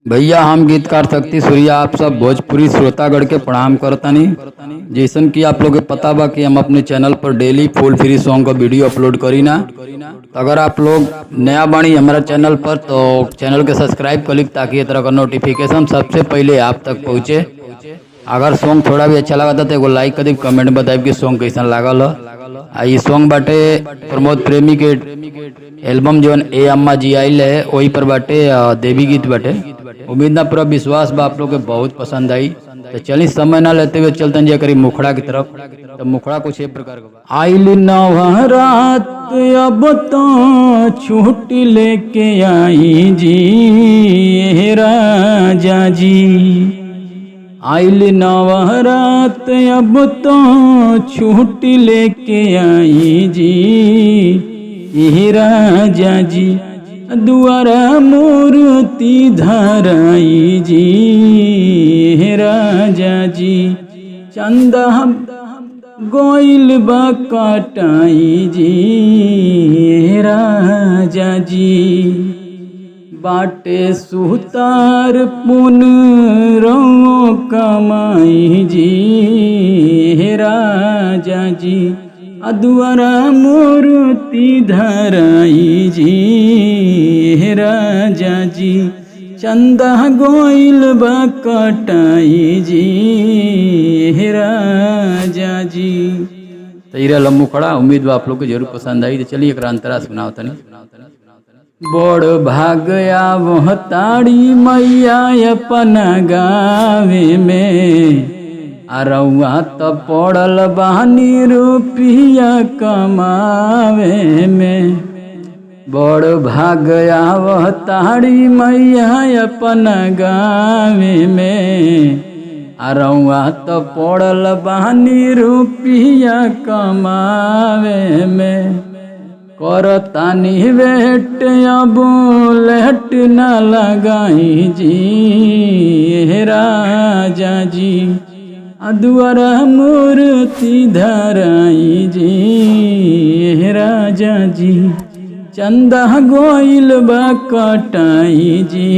भैया हम गीतकार शक्ति सूर्या आप सब भोजपुरी श्रोतागढ़ के प्रणाम करतनी। जैसन कि आप लोग के पता बा कि हम अपने चैनल पर डेली फुल फ्री सॉन्ग का वीडियो अपलोड करी ना। तो अगर आप लोग नया बाणी हमारा चैनल पर तो चैनल के सब्सक्राइब कर ली ताकि ये तरह का नोटिफिकेशन सबसे पहले आप तक पहुँचे। अगर सॉन्ग थोड़ा भी अच्छा लगा था तो एगो लाइक कर दी, कमेंट बताइए कि सॉन्ग कैसा लागल ह। ये सॉन्ग बाटे प्रमोद प्रेमी के एल्बम जो ए अम्मा जी आइल है वही पर बाटे, देवी गीत बाटे। उम्मीद ना पूरा विश्वास बा आप लोग के बहुत पसंद आई। तो चलिए समय ना लेते हुए चलते हैं करीब मुखड़ा की तरफ। तो मुखड़ा कुछ एक प्रकार का आइल नवरात अब तो छुट्टी लेके आई जी हे राजा जी। आइल नवरात अब तो छुट्टी लेके आई जी हे राजा जी। दुआरा मूर्ति धराई जी हे राजा जी। चंदा गोइल बा कटाई जी हे राजा जी। बाटे सुतार पुन रो कमाई जी हे राजा जी। अदुआरा मूर्ति धराई जी हे राजा जी। चंदा गोइल बा कटाई जी हे राजा जी। तो ये रहा मुखड़ा। उम्मीद बा आप लोग को जरूर पसंद आई। तो चलिए एक अंतरा सुनाओ तनी। बड़ भाग आवह ताड़ी मैया अपना गावे में, अरउआ तो पड़ल बहानी रुपिया कमावे में। बड़ भाग आवह ताड़ी मैया अपना गावे में, अरउआ तो पड़ल बहानी रुपिया कमावे में। करतानी वेट अब लेट न लगाई जी हे राजा जी। अदुआरा मूर्ति धराई जी हे राजा जी। चंदा गोइल बा कटाई जी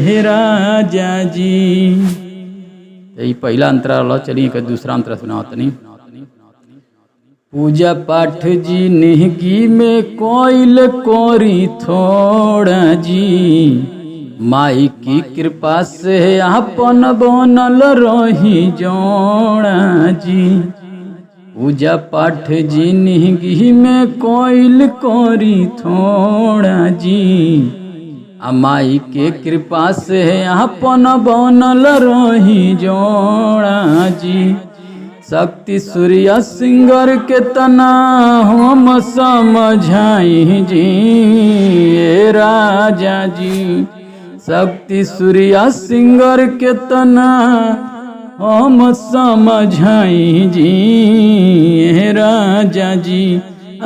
हे राजा जी। यही पहला अंतरा। चलिए दूसरा अंतरा सुनाओ तनी। पूजा पाठ जी निहगी में कोइल कोरी थोड़ा जी, माई की कृपा से आपन बनल रही जोड़ा जी। पूजा पाठ जी निहगी में कोइल कोरी थोड़ा जी, माई के कृपा से आपन बनल रही जोड़ा जी। शक्ति सूर्या सिंगर के तना हम समझाई जी हे राजा जी। शक्ति सूर्या सिंगर के तना हम समझाई जी हे राजा जी।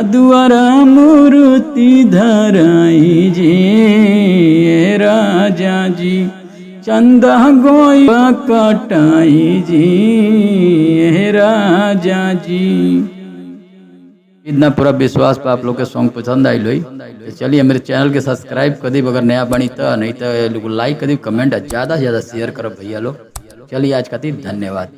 दुआरा मूर्ति धराई जी हे राजा जी। चंदा गोइल कटाई जी हे राजा जी। इतना पूरा विश्वास पर आप लोग के सॉन्ग पसंद आई लोई। तो चलिए मेरे चैनल के सब्सक्राइब कर दी अगर नया बनी तो, नहीं तो लाइक कर दी, कमेंट ज़्यादा से ज़्यादा शेयर करो भैया लोग। चलिए आज खातिर धन्यवाद।